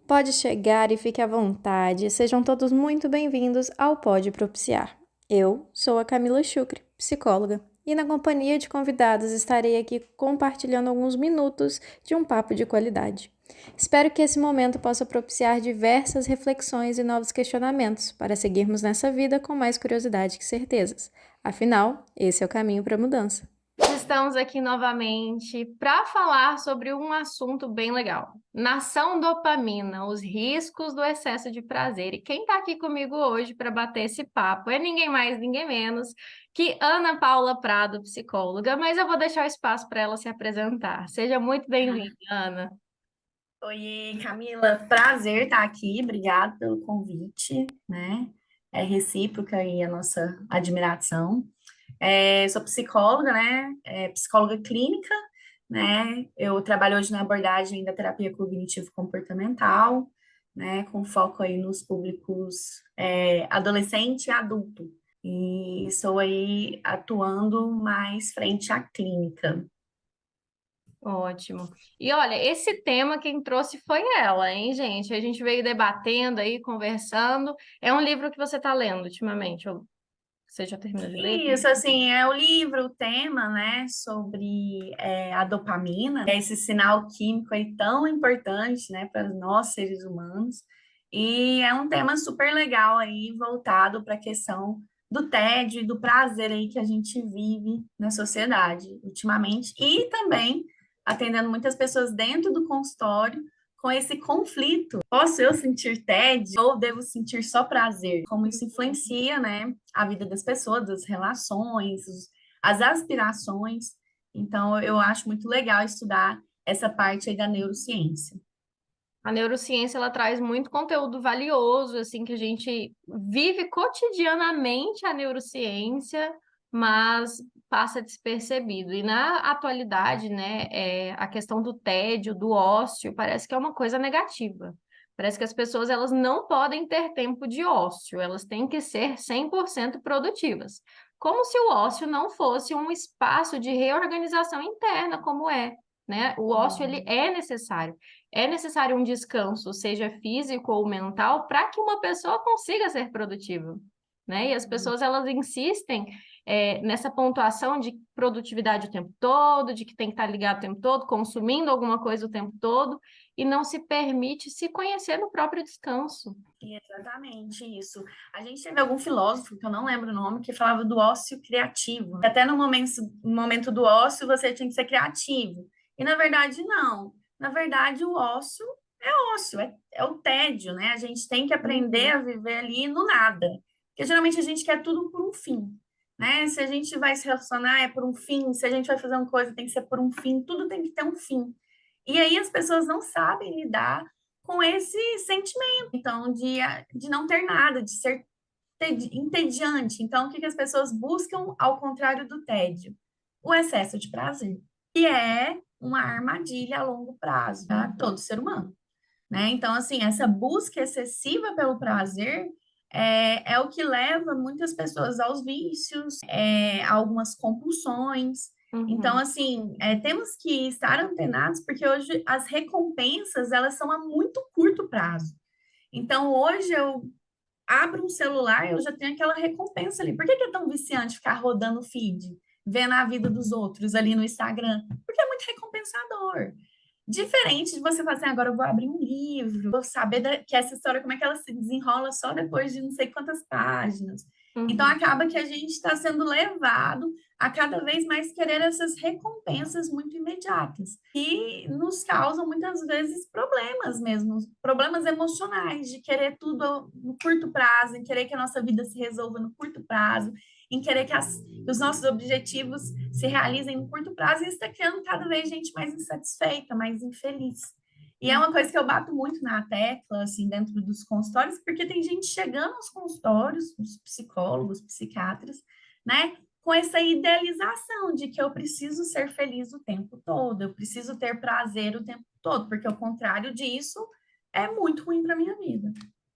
Pode chegar e fique à vontade. Sejam todos muito bem-vindos ao Pode Propiciar. Eu sou a Camila Chucre, psicóloga, e na companhia de convidados estarei aqui compartilhando alguns minutos de um papo de qualidade. Espero que esse momento possa propiciar diversas reflexões e novos questionamentos para seguirmos nessa vida com mais curiosidade que certezas. Afinal, esse é o caminho para a mudança. Estamos aqui novamente para falar sobre um assunto bem legal. Nação dopamina, os riscos do excesso de prazer. E quem está aqui comigo hoje para bater esse papo é ninguém mais, ninguém menos que Ana Paula Prado, psicóloga, mas eu vou deixar o espaço para ela se apresentar. Seja muito bem-vinda, Ana. Oi, Camila, prazer estar aqui, obrigada pelo convite, né? É recíproca aí a nossa admiração. Sou psicóloga, né? Psicóloga clínica, né? Eu trabalho hoje na abordagem da terapia cognitivo-comportamental, né? Com foco aí nos públicos adolescente e adulto. E estou aí atuando mais frente à clínica. Ótimo. E olha, esse tema quem trouxe foi ela, hein, gente? A gente veio debatendo aí, conversando. É um livro que você está lendo ultimamente, ou você já terminou de ler? Isso, assim, é o livro, o tema, né, sobre a dopamina, é esse sinal químico aí tão importante, né, para nós seres humanos, e é um tema super legal aí, voltado para a questão do tédio e do prazer aí que a gente vive na sociedade ultimamente, e também atendendo muitas pessoas dentro do consultório com esse conflito. Posso eu sentir tédio ou devo sentir só prazer? Como isso influencia, né, a vida das pessoas, das relações, as aspirações. Então, eu acho muito legal estudar essa parte aí da neurociência. A neurociência ela traz muito conteúdo valioso, assim, que a gente vive cotidianamente a neurociência, mas passa despercebido. E na atualidade, né, a questão do tédio, do ócio, parece que é uma coisa negativa. Parece que as pessoas elas não podem ter tempo de ócio, elas têm que ser 100% produtivas. Como se o ócio não fosse um espaço de reorganização interna, como é, né? O ócio ele é necessário. É necessário um descanso, seja físico ou mental, para que uma pessoa consiga ser produtiva, né? E as pessoas elas insistem nessa pontuação de produtividade o tempo todo, de que tem que estar ligado o tempo todo, consumindo alguma coisa o tempo todo, e não se permite se conhecer no próprio descanso. Exatamente isso. A gente teve algum filósofo, que eu não lembro o nome, que falava do ócio criativo. Até no momento do ócio, você tinha que ser criativo. E na verdade, não. Na verdade, o ócio, é o tédio, né? A gente tem que aprender Uhum. a viver ali no nada. Porque geralmente a gente quer tudo por um fim, né? Se a gente vai se relacionar, é por um fim. Se a gente vai fazer uma coisa, tem que ser por um fim. Tudo tem que ter um fim. E aí as pessoas não sabem lidar com esse sentimento, então, de não ter nada, de ser entediante. Então, o que que as pessoas buscam ao contrário do tédio? O excesso de prazer, que é uma armadilha a longo prazo, tá? Todo ser humano, né? Então, assim, essa busca excessiva pelo prazer é o que leva muitas pessoas aos vícios, a algumas compulsões. Então, Uhum. assim, temos que estar antenados, porque hoje as recompensas, elas são a muito curto prazo. Então, hoje eu abro um celular, eu já tenho aquela recompensa ali. Por que que é tão viciante ficar rodando o feed, vendo a vida dos outros ali no Instagram? Porque é muito recompensador. Diferente de você falar assim, agora eu vou abrir um livro, vou saber que essa história, como é que ela se desenrola só depois de não sei quantas páginas. Então, Uhum. acaba que a gente está sendo levado a cada vez mais querer essas recompensas muito imediatas, que nos causam muitas vezes problemas mesmo, problemas emocionais, de querer tudo no curto prazo, em querer que a nossa vida se resolva no curto prazo, em querer que os nossos objetivos se realizem no curto prazo, e isso está criando cada vez gente mais insatisfeita, mais infeliz. E é uma coisa que eu bato muito na tecla, assim, dentro dos consultórios, porque tem gente chegando aos consultórios, os psicólogos, psiquiatras, né, com essa idealização de que eu preciso ser feliz o tempo todo, eu preciso ter prazer o tempo todo, porque o contrário disso é muito ruim para minha vida.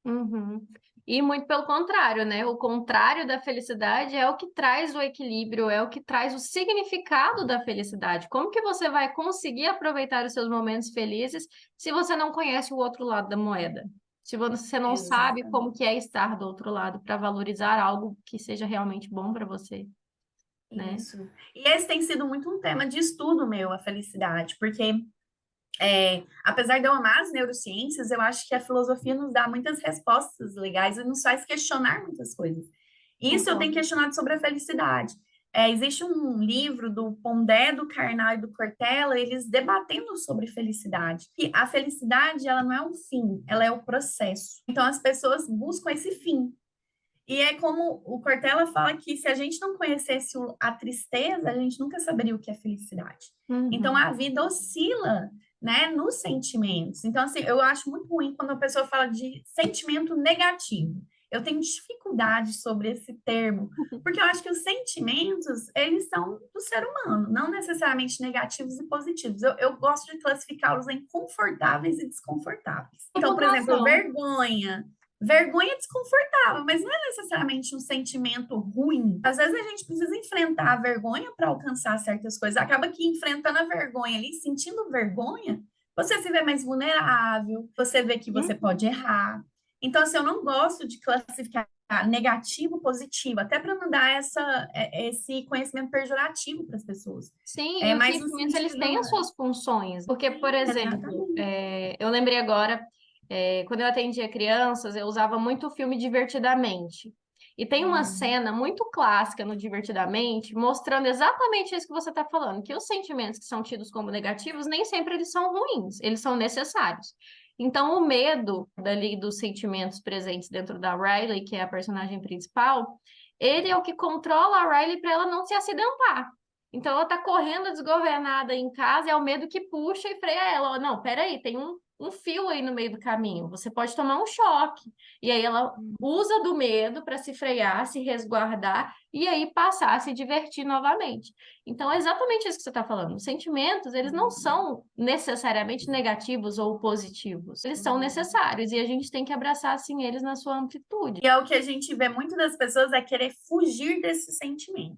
Uhum. E muito pelo contrário, né? O contrário da felicidade é o que traz o equilíbrio, é o que traz o significado da felicidade. Como que você vai conseguir aproveitar os seus momentos felizes se você não conhece o outro lado da moeda? Se você não sabe como Exatamente. que é estar do outro lado para valorizar algo que seja realmente bom para você, né? Isso. E esse tem sido muito um tema de estudo meu, a felicidade, porque apesar de eu amar as neurociências, eu acho que a filosofia nos dá muitas respostas legais e nos faz questionar muitas coisas. E isso eu tenho Concordo. questionado sobre a felicidade. Existe um livro do Pondé, do Carnal e do Cortella, eles debatendo sobre felicidade. E a felicidade, ela não é um fim, ela é o processo. Então, as pessoas buscam esse fim. E é como o Cortella fala que se a gente não conhecesse a tristeza, a gente nunca saberia o que é felicidade. Então Uhum. a vida oscila, né, nos sentimentos. Então assim, eu acho muito ruim quando a pessoa fala de sentimento negativo. Eu tenho dificuldade sobre esse termo, porque eu acho que os sentimentos, eles são do ser humano, não necessariamente negativos e positivos. Eu gosto de classificá-los em confortáveis e desconfortáveis. Com Então, por exemplo, pontuação. vergonha. Vergonha é desconfortável, mas não é necessariamente um sentimento ruim. Às vezes a gente precisa enfrentar a vergonha para alcançar certas coisas. Acaba que enfrentando a vergonha ali, sentindo vergonha, você se vê mais vulnerável, você vê que você Uhum. pode errar. Então, assim, eu não gosto de classificar negativo, positivo, até para não dar esse conhecimento pejorativo para as pessoas. Sim, e É os mais no sentimentos, eles sentido. têm as suas funções. Porque, por Sim, exemplo, exatamente. eu lembrei agora, quando eu atendia crianças, eu usava muito o filme Divertidamente. E tem uma Hum, cena muito clássica no Divertidamente, mostrando exatamente isso que você está falando, que os sentimentos que são tidos como negativos, nem sempre eles são ruins, eles são necessários. Então, o medo dali dos sentimentos presentes dentro da Riley, que é a personagem principal, ele é o que controla a Riley para ela não se acidentar. Então ela tá correndo desgovernada em casa, é o medo que puxa e freia ela. Ó, não, peraí, tem um fio aí no meio do caminho, você pode tomar um choque. E aí ela usa do medo para se frear, se resguardar e aí passar a se divertir novamente. Então é exatamente isso que você está falando. Os sentimentos, eles não são necessariamente negativos ou positivos. Eles são necessários e a gente tem que abraçar assim eles na sua amplitude. E é o que a gente vê muito das pessoas é querer fugir desse sentimento.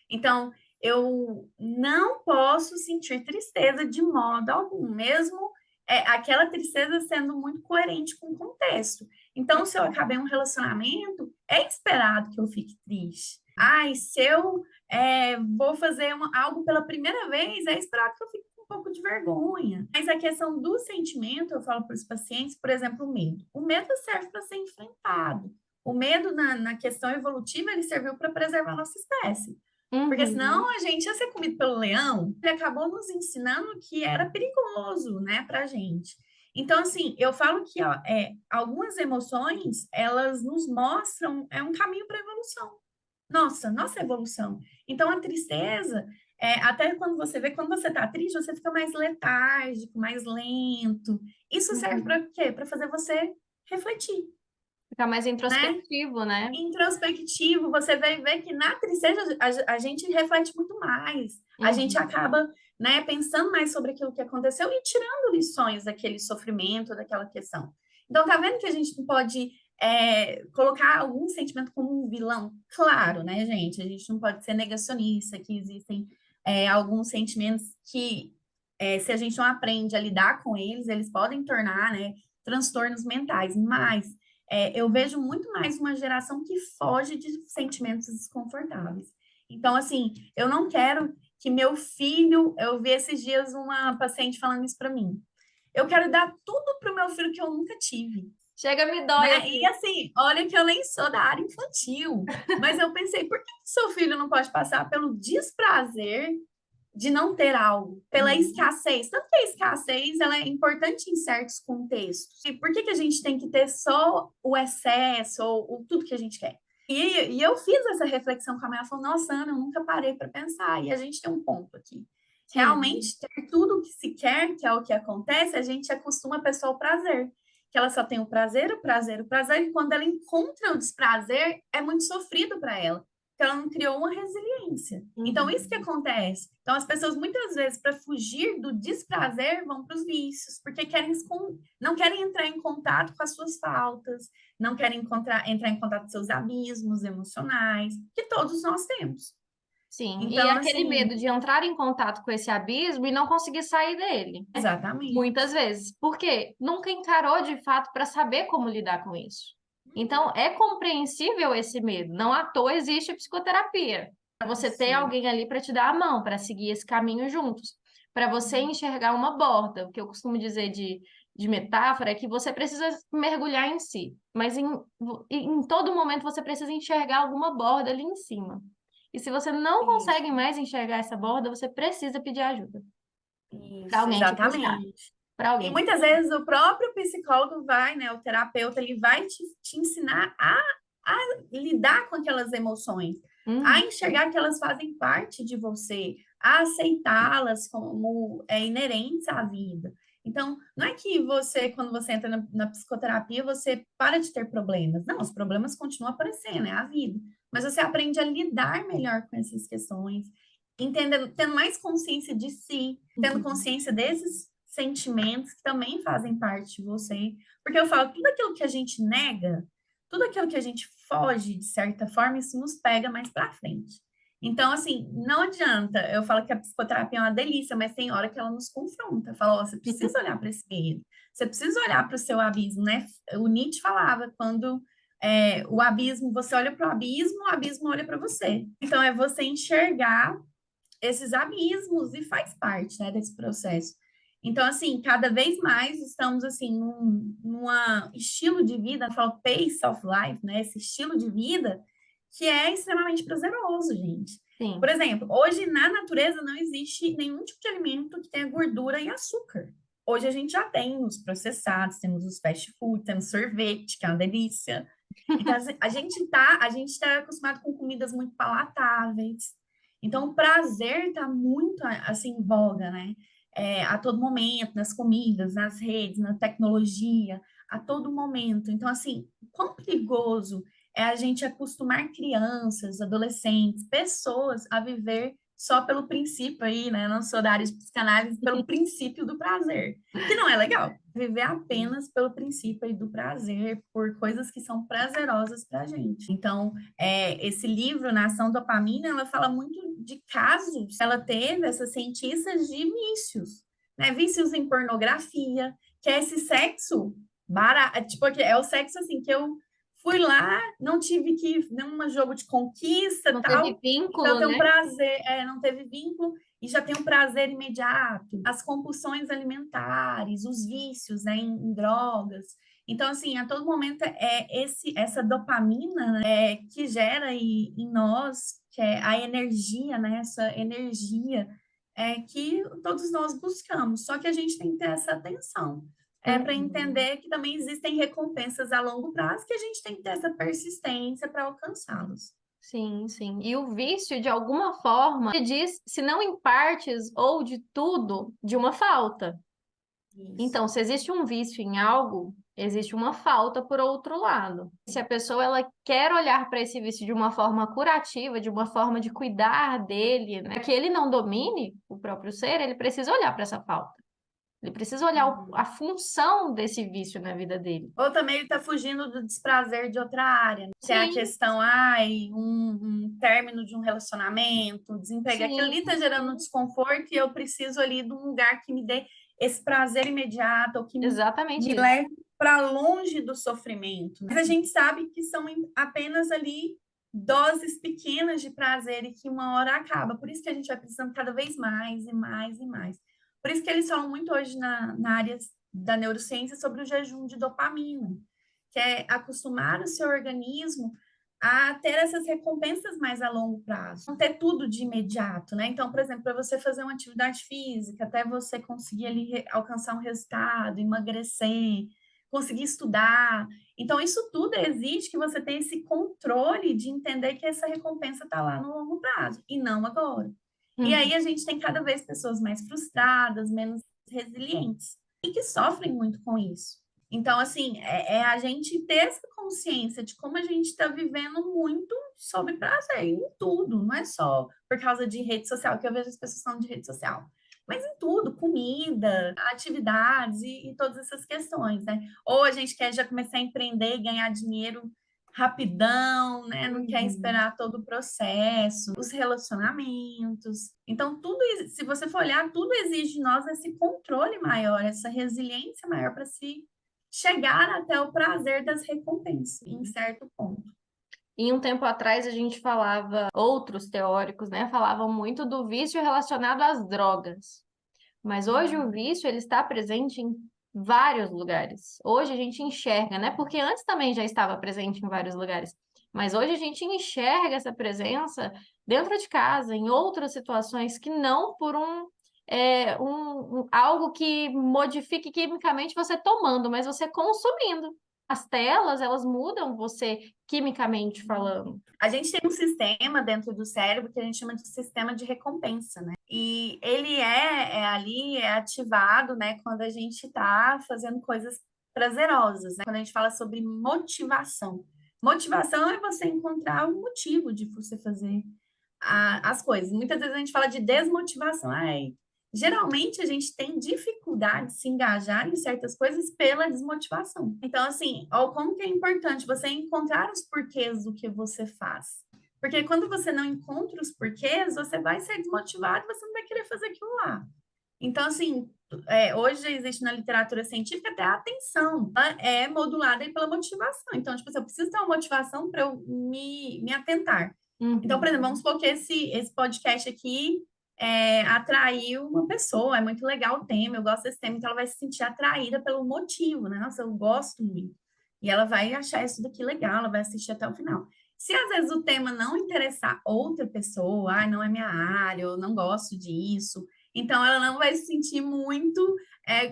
Então, eu não posso sentir tristeza de modo algum, mesmo aquela tristeza sendo muito coerente com o contexto. Então, se eu acabei um relacionamento, é esperado que eu fique triste. Ai, se eu vou fazer algo pela primeira vez, é esperado que eu fique com um pouco de vergonha. Mas a questão do sentimento, eu falo para os pacientes, por exemplo, o medo. O medo serve para ser enfrentado. O medo na questão evolutiva, ele serviu para preservar a nossa espécie. Porque senão Uhum. a gente ia ser comido pelo leão. Ele acabou nos ensinando que era perigoso, né, pra gente. Então, assim, eu falo que ó, algumas emoções, elas nos mostram um caminho para a evolução. Nossa evolução. Então, a tristeza, até quando você vê, quando você tá triste, você fica mais letárgico, mais lento. Isso serve para Uhum. quê? Para fazer você refletir, Ficar mais né? introspectivo, né? Introspectivo, você vai ver que na tristeza a gente reflete muito mais, a gente Uhum. acaba, né, pensando mais sobre aquilo que aconteceu e tirando lições daquele sofrimento, daquela questão. Então, tá vendo que a gente não pode colocar algum sentimento como um vilão? Claro, né, gente? A gente não pode ser negacionista, que existem alguns sentimentos que, se a gente não aprende a lidar com eles, eles podem tornar, né, transtornos mentais, mas eu vejo muito mais uma geração que foge de sentimentos desconfortáveis. Então, assim, eu não quero que meu filho. Eu vi esses dias uma paciente falando isso para mim. Eu quero dar tudo para o meu filho que eu nunca tive, Chega, me dói né? E aqui. assim, olha que eu nem sou da área infantil, mas eu pensei, por que seu filho não pode passar pelo desprazer de não ter algo, pela Uhum. escassez? Tanto que a escassez ela é importante em certos contextos. E por que a gente tem que ter só o excesso ou tudo que a gente quer? E eu fiz essa reflexão com a minha, ela falou, nossa, Ana, eu nunca parei para pensar. E a gente tem um ponto aqui. Sim. Realmente, ter tudo o que se quer, que é o que acontece, a gente acostuma a pessoa ao prazer. Que ela só tem o prazer, o prazer, o prazer, e quando ela encontra o desprazer, é muito sofrido para ela. porque ela não criou uma resiliência. Então, isso que acontece. Então, as pessoas, muitas vezes, para fugir do desprazer, vão para os vícios, porque não querem entrar em contato com as suas faltas, não querem entrar em contato com seus abismos emocionais, que todos nós temos. Sim, e Então, aquele assim, medo de entrar em contato com esse abismo e não conseguir sair dele. exatamente. Muitas vezes. Porque nunca encarou de fato para saber como lidar com isso. Então, é compreensível esse medo. Não à toa existe a psicoterapia. Para você ter Sim. alguém ali para te dar a mão, para seguir esse caminho juntos. Para você enxergar uma borda. O que eu costumo dizer de metáfora é que você precisa mergulhar em si. Mas em todo momento você precisa enxergar alguma borda ali em cima. E se você não consegue mais enxergar essa borda, você precisa pedir ajuda. Para Isso, alguém te puxar. exatamente. Para E alguém. muitas vezes o próprio psicólogo vai, né, o terapeuta, ele vai te ensinar a lidar com aquelas emoções, a enxergar que elas fazem parte de você, a aceitá-las como inerentes à vida. Então, não é que você, quando você entra na psicoterapia, você para de ter problemas. Não, os problemas continuam aparecendo, é a vida. Mas você aprende a lidar melhor com essas questões, entendendo, tendo mais consciência de si, tendo consciência desses sentimentos que também fazem parte de você. Porque eu falo, tudo aquilo que a gente nega, tudo aquilo que a gente foge, de certa forma, isso nos pega mais para frente. Então, assim, não adianta. Eu falo que a psicoterapia é uma delícia, mas tem hora que ela nos confronta. Fala, ó, você precisa olhar para esse medo, você precisa olhar para o seu abismo, né? O Nietzsche falava, quando o abismo, você olha para o abismo olha para você. Então, é você enxergar esses abismos e faz parte, né, desse processo. Então, assim, cada vez mais estamos, assim, numa estilo de vida, fala pace of life, né, esse estilo de vida que é extremamente prazeroso, gente. Sim. Por exemplo, hoje na natureza não existe nenhum tipo de alimento que tenha gordura e açúcar. Hoje a gente já tem os processados, temos os fast food, temos sorvete, que é uma delícia. Então, a gente tá acostumado com comidas muito palatáveis. Então, o prazer está muito, assim, em voga, né? A todo momento, nas comidas, nas redes, na tecnologia, a todo momento. Então, assim, quão perigoso é a gente acostumar crianças, adolescentes, pessoas a viver só pelo princípio aí, né? Não sou da área de psicanálise, pelo princípio do prazer, que não é legal. Viver apenas pelo princípio aí do prazer, por coisas que são prazerosas pra gente. Então, esse livro, Nação Dopamina, ela fala muito de casos que ela teve, essas cientistas, de vícios, né? Vícios em pornografia, que é esse sexo barato, tipo, é o sexo assim que eu fui lá, não tive que nenhum jogo de conquista, Não tal. teve vínculo, Então, tem um né? prazer, não teve vínculo e já tem um prazer imediato. As compulsões alimentares, os vícios, né, em drogas. Então, assim, a todo momento essa dopamina, né, que gera em nós, que é a energia, né, essa energia que todos nós buscamos. Só que a gente tem que ter essa atenção para entender que também existem recompensas a longo prazo que a gente tem que ter essa persistência para alcançá-los. Sim, sim. E o vício, de alguma forma, ele diz, se não em partes ou de tudo, de uma falta. Isso. Então, se existe um vício em algo, existe uma falta por outro lado. Se a pessoa ela quer olhar para esse vício de uma forma curativa, de uma forma de cuidar dele, né, que ele não domine o próprio ser, ele precisa olhar para essa falta. Ele precisa olhar a função desse vício na vida dele. Ou também ele está fugindo do desprazer de outra área, né? Que é a Sim, questão, um término de um relacionamento, desemprego. Aquilo ali sim, está gerando desconforto e eu preciso ali de um lugar que me dê esse prazer imediato, ou que exatamente me isso. leve para longe do sofrimento. Mas a gente sabe que são apenas ali doses pequenas de prazer e que uma hora acaba. Por isso que a gente vai precisando cada vez mais e mais e mais. Por isso que eles falam muito hoje na área da neurociência sobre o jejum de dopamina, que é acostumar o seu organismo a ter essas recompensas mais a longo prazo, não ter tudo de imediato, né? Então, por exemplo, para você fazer uma atividade física, até você conseguir ali alcançar um resultado, emagrecer, conseguir estudar. Então, isso tudo exige que você tenha esse controle de entender que essa recompensa está lá no longo prazo e não agora. E aí a gente tem cada vez pessoas mais frustradas, menos resilientes e que sofrem muito com isso. Então, assim, a gente ter essa consciência de como a gente está vivendo muito sobre prazer em tudo, não é só por causa de rede social, que eu vejo as pessoas falando de rede social, mas em tudo, comida, atividades e todas essas questões, né? Ou a gente quer já começar a empreender e ganhar dinheiro rapidão, né? Não quer esperar todo o processo, os relacionamentos. Então, tudo, se você for olhar, tudo exige de nós esse controle maior, essa resiliência maior para se chegar até o prazer das recompensas, em certo ponto. E um tempo atrás a gente falava, outros teóricos, né, falavam muito do vício relacionado às drogas. Mas hoje o vício ele está presente em vários lugares. Hoje a gente enxerga, né? Porque antes também já estava presente em vários lugares. Mas hoje a gente enxerga essa presença dentro de casa, em outras situações, que não por algo que modifique quimicamente você tomando, mas você consumindo. As telas, elas mudam você quimicamente falando. A gente tem um sistema dentro do cérebro que a gente chama de sistema de recompensa, né? E ele é ativado, né, quando a gente está fazendo coisas prazerosas, né? Quando a gente fala sobre motivação. Motivação é você encontrar um motivo de você fazer as coisas. Muitas vezes a gente fala de desmotivação. Ai, geralmente a gente tem dificuldade de se engajar em certas coisas pela desmotivação. Então, assim, ó, como que é importante você encontrar os porquês do que você faz. Porque quando você não encontra os porquês, você vai ser desmotivado e você não vai querer fazer aquilo lá. Então, assim, hoje existe na literatura científica até a atenção. Ela é modulada aí pela motivação. Então, tipo assim, eu preciso ter uma motivação para eu me atentar. Então, por exemplo, vamos supor que esse podcast aqui atraiu uma pessoa, é muito legal o tema, eu gosto desse tema, então ela vai se sentir atraída pelo motivo, né? Nossa, eu gosto muito. E ela vai achar isso daqui legal, ela vai assistir até o final. Se às vezes o tema não interessar outra pessoa, não é minha área, eu não gosto disso, então ela não vai se sentir muito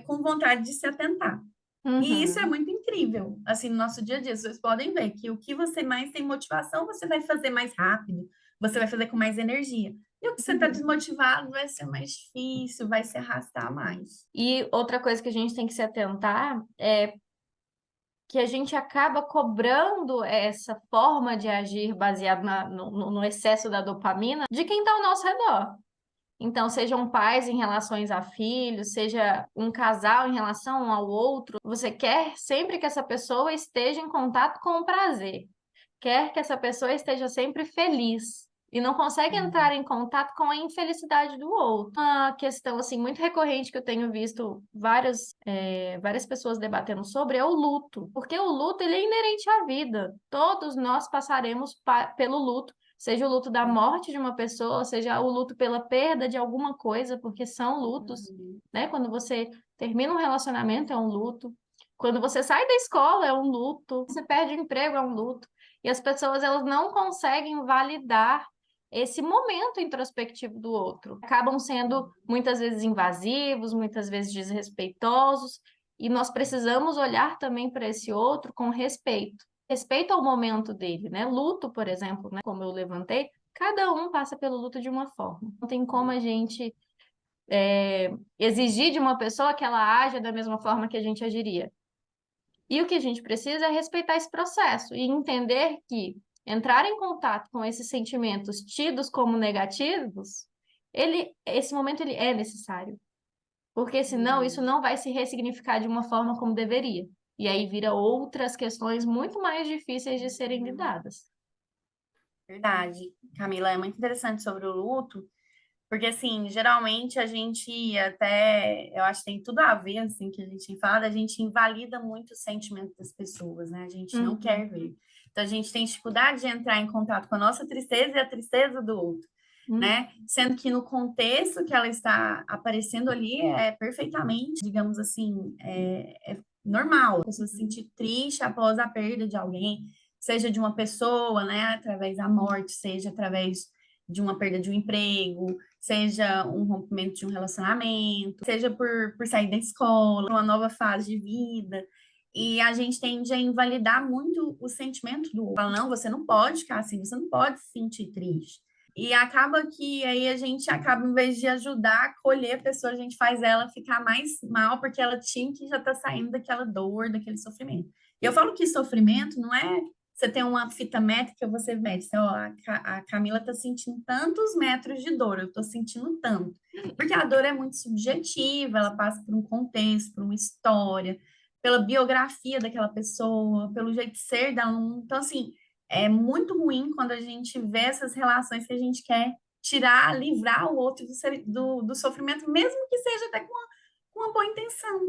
com vontade de se atentar. E isso é muito incrível, assim, no nosso dia a dia. Vocês podem ver que o que você mais tem motivação, você vai fazer mais rápido, você vai fazer com mais energia. E o que você está desmotivado vai ser mais difícil, vai se arrastar mais. E outra coisa que a gente tem que se atentar é que a gente acaba cobrando essa forma de agir baseado no excesso da dopamina de quem está ao nosso redor. Então, sejam pais em relações a filhos, seja um casal em relação um ao outro, você quer sempre que essa pessoa esteja em contato com o prazer, quer que essa pessoa esteja sempre feliz e não consegue entrar em contato com a infelicidade do outro. Uma questão assim muito recorrente que eu tenho visto várias pessoas debatendo sobre é o luto, porque o luto ele é inerente à vida. Todos nós passaremos pelo luto. Seja o luto da morte de uma pessoa, seja o luto pela perda de alguma coisa, porque são lutos, né? Quando você termina um relacionamento, é um luto. Quando você sai da escola, é um luto. Você perde o emprego, é um luto. E as pessoas, elas não conseguem validar esse momento introspectivo do outro. Acabam sendo, muitas vezes, invasivos, muitas vezes desrespeitosos. E nós precisamos olhar também para esse outro com respeito. Respeito ao momento dele, né? Luto, por exemplo, né? Como eu levantei, cada um passa pelo luto de uma forma. Não tem como a gente exigir de uma pessoa que ela haja da mesma forma que a gente agiria. E o que a gente precisa é respeitar esse processo e entender que entrar em contato com esses sentimentos tidos como negativos, esse momento ele é necessário. Porque senão isso não vai se ressignificar de uma forma como deveria. E aí vira outras questões muito mais difíceis de serem lidadas. Verdade. Camila, é muito interessante sobre o luto, porque, assim, geralmente a gente até, eu acho que tem tudo a ver, assim, que a gente fala, a gente invalida muito o sentimento das pessoas, né? A gente não quer ver. Então, a gente tem dificuldade de entrar em contato com a nossa tristeza e a tristeza do outro, né? Sendo que no contexto que ela está aparecendo ali é perfeitamente, digamos assim, é normal. A pessoa se sentir triste após a perda de alguém, seja de uma pessoa, né? Através da morte, seja através de uma perda de um emprego, seja um rompimento de um relacionamento, seja por sair da escola, uma nova fase de vida. E a gente tende a invalidar muito o sentimento do outro. Fala, não, você não pode ficar assim, você não pode se sentir triste. E acaba que aí a gente acaba, em vez de ajudar a acolher a pessoa, a gente faz ela ficar mais mal, porque ela tinha que já tá saindo daquela dor, daquele sofrimento. E eu falo que sofrimento não é você tem uma fita métrica, você mede, ó, a Camila tá sentindo tantos metros de dor, eu tô sentindo tanto. Porque a dor é muito subjetiva, ela passa por um contexto, por uma história, pela biografia daquela pessoa, pelo jeito de ser dela. Então, assim, é muito ruim quando a gente vê essas relações que a gente quer tirar, livrar o outro do sofrimento, mesmo que seja até com uma boa intenção.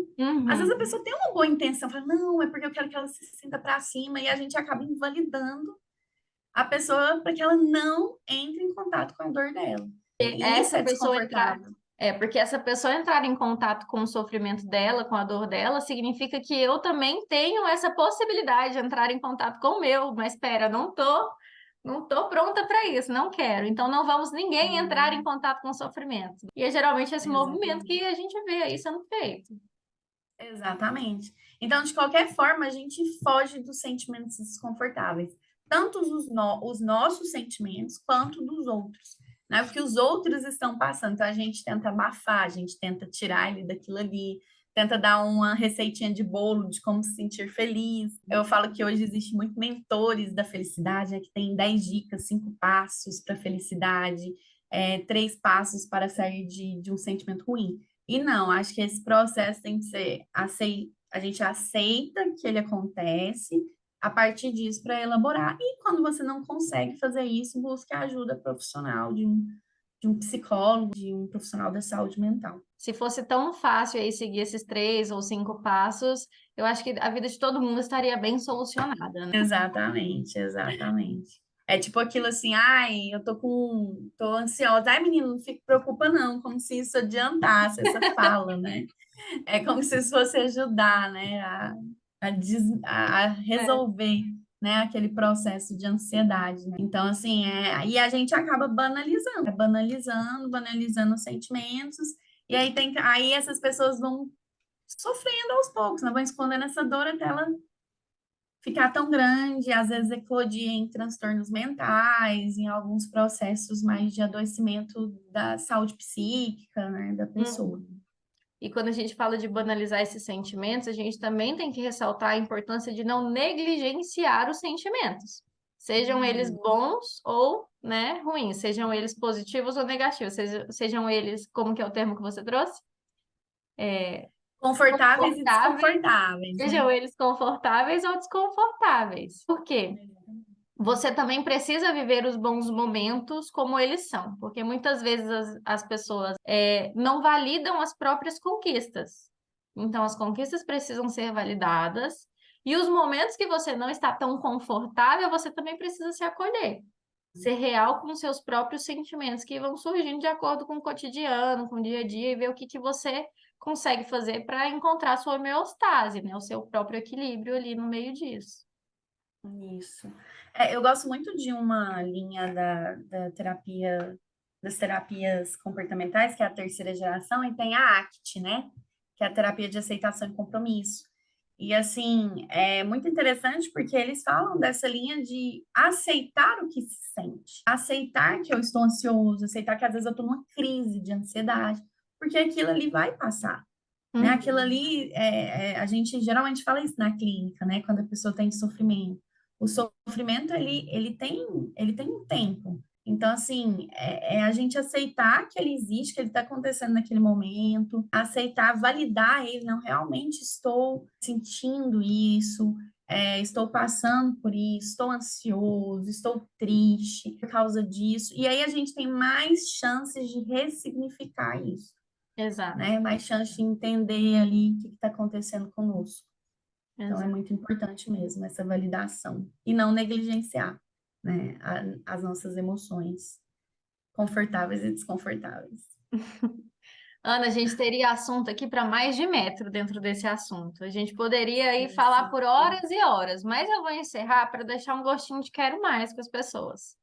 Às vezes a Uhum. pessoa tem uma boa intenção, fala, não, é porque eu quero que ela se sinta para cima, e a gente acaba invalidando a pessoa para que ela não entre em contato com a dor dela. E isso Essa é pessoa entrar. desconfortável. Porque essa pessoa entrar em contato com o sofrimento dela, com a dor dela, significa que eu também tenho essa possibilidade de entrar em contato com o meu, mas espera, não tô pronta para isso, não quero. Então não vamos ninguém entrar em contato com o sofrimento. E é geralmente esse movimento Exatamente. que a gente vê aí sendo feito. Exatamente. Então, de qualquer forma, a gente foge dos sentimentos desconfortáveis, tanto os nossos sentimentos quanto dos outros, né? Porque os outros estão passando, então a gente tenta abafar, a gente tenta tirar ele daquilo ali, tenta dar uma receitinha de bolo de como se sentir feliz. Eu falo que hoje existe muito mentores da felicidade, né? Que tem 10 dicas, 5 passos para a felicidade, 3 passos para sair de um sentimento ruim. E não, acho que esse processo tem que ser a gente aceita que ele acontece a partir disso para elaborar. E quando você não consegue fazer isso, busque a ajuda profissional de um psicólogo, de um profissional da saúde mental. Se fosse tão fácil aí seguir esses 3 ou 5 passos, eu acho que a vida de todo mundo estaria bem solucionada, né? Exatamente, exatamente. É tipo aquilo assim, ai, tô ansiosa. Ai, menino, não fique preocupa não, como se isso adiantasse essa fala, né? É como se isso fosse ajudar, né, a É. resolver, né, aquele processo de ansiedade, né? Então, assim, e a gente acaba banalizando os sentimentos, e aí essas pessoas vão sofrendo aos poucos, né? Vão escondendo essa dor até ela ficar tão grande, às vezes eclodir em transtornos mentais, em alguns processos mais de adoecimento da saúde psíquica, né, da pessoa. Uhum. E quando a gente fala de banalizar esses sentimentos, a gente também tem que ressaltar a importância de não negligenciar os sentimentos, sejam eles Uhum. bons ou, né, ruins, sejam eles positivos ou negativos, sejam eles, como que é o termo que você trouxe? Confortáveis e Confortáveis, desconfortáveis, né? sejam eles confortáveis ou desconfortáveis. Por quê? Você também precisa viver os bons momentos como eles são, porque muitas vezes as pessoas não validam as próprias conquistas. Então, as conquistas precisam ser validadas, e os momentos que você não está tão confortável, você também precisa se acolher. Ser real com os seus próprios sentimentos que vão surgindo de acordo com o cotidiano, com o dia a dia, e ver o que que você consegue fazer para encontrar a sua homeostase, né? O seu próprio equilíbrio ali no meio disso. Isso. Eu gosto muito de uma linha da terapia, das terapias comportamentais, que é a terceira geração, e tem a ACT, né? Que é a terapia de aceitação e compromisso. E, assim, é muito interessante porque eles falam dessa linha de aceitar o que se sente, aceitar que eu estou ansioso, aceitar que às vezes eu estou numa crise de ansiedade, porque aquilo ali vai passar. Né? Aquilo Uhum. ali, a gente geralmente fala isso na clínica, né? Quando a pessoa tem sofrimento. O sofrimento, ele tem um tempo. Então, assim, é a gente aceitar que ele existe, que ele está acontecendo naquele momento, aceitar, validar ele, não, realmente estou sentindo isso, estou passando por isso, estou ansioso, estou triste por causa disso. E aí a gente tem mais chances de ressignificar isso, Exato, né? Mais chance de entender ali o que está acontecendo conosco. Então, é exato. muito importante mesmo essa validação e não negligenciar, né, as nossas emoções, confortáveis e desconfortáveis. Ana, a gente teria assunto aqui para mais de metro dentro desse assunto. A gente poderia aí Sim, falar sim. por horas e horas, mas eu vou encerrar para deixar um gostinho de quero mais com as pessoas,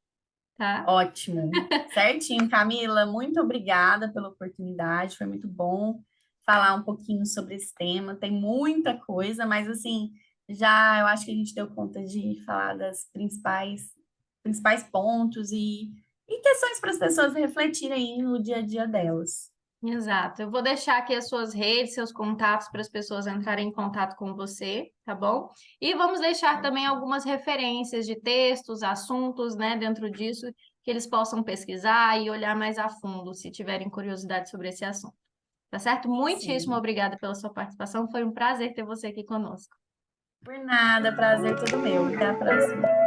tá? Ótimo. Certinho, Camila. Muito obrigada pela oportunidade. Foi muito bom falar um pouquinho sobre esse tema. Tem muita coisa, mas assim, já eu acho que a gente deu conta de falar das principais pontos e e questões para as pessoas refletirem no dia a dia delas. Exato. Eu vou deixar aqui as suas redes, seus contatos para as pessoas entrarem em contato com você, tá bom? E vamos deixar também algumas referências de textos, assuntos, né, dentro disso, que eles possam pesquisar e olhar mais a fundo, se tiverem curiosidade sobre esse assunto. Tá certo? Muitíssimo Sim. obrigada pela sua participação. Foi um prazer ter você aqui conosco. Por nada, prazer todo meu. Até a próxima.